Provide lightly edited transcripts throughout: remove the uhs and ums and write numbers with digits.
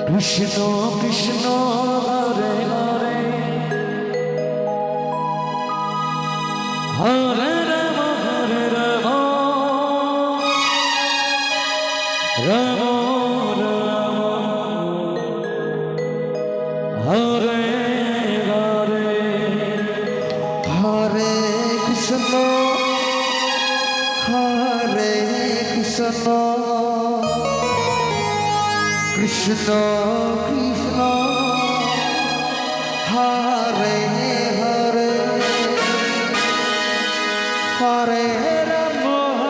Krishna Krishna Hare Hare Hare Ram Ram Ram Hare Hare Hare Krishna Hare Krishna Krishna Krishna Hare Hare Hare Ram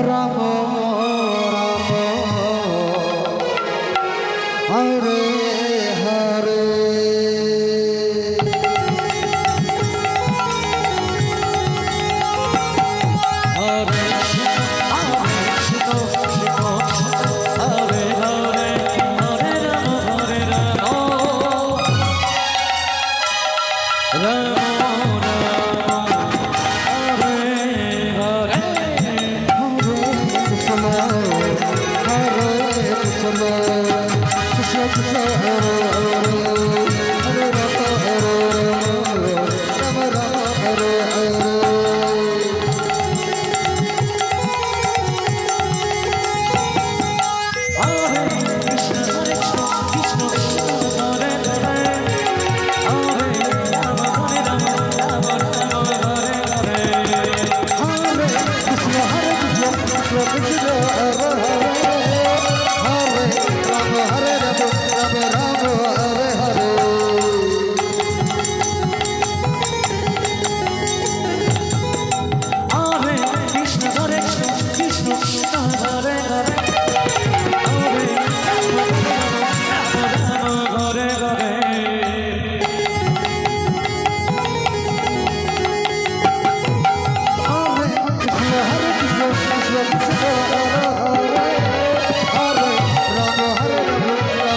Ram Ram Hare Hare Krishna Krishna Hare Hare Ram Hare Ram Ram Ram Hare Hare Hare Krishna Hare Krishna Krishna Krishna Hare Hare Ram Hare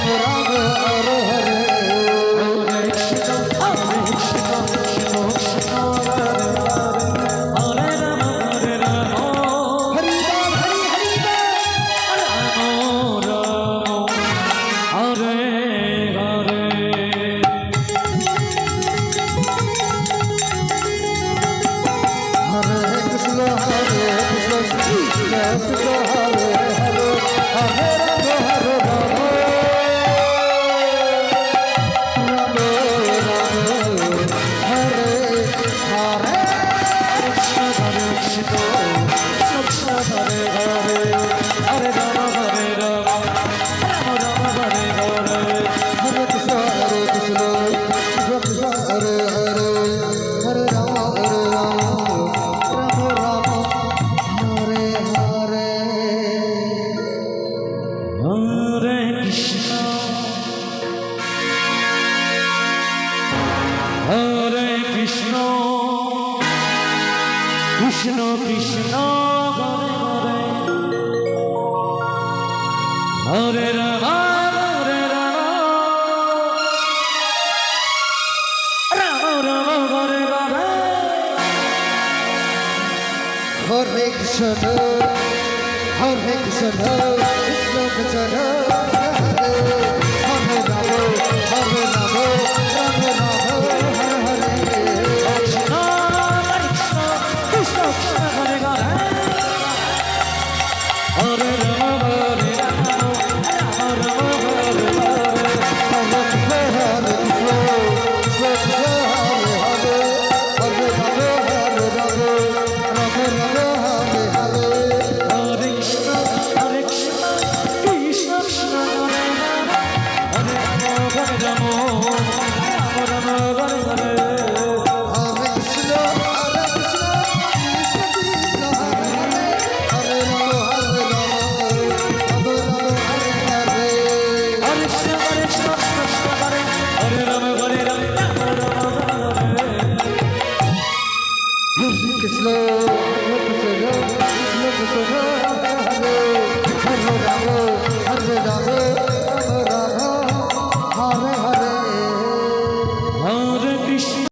Ram Ram Ram Hare Hare Hare Rama, Hare Rama,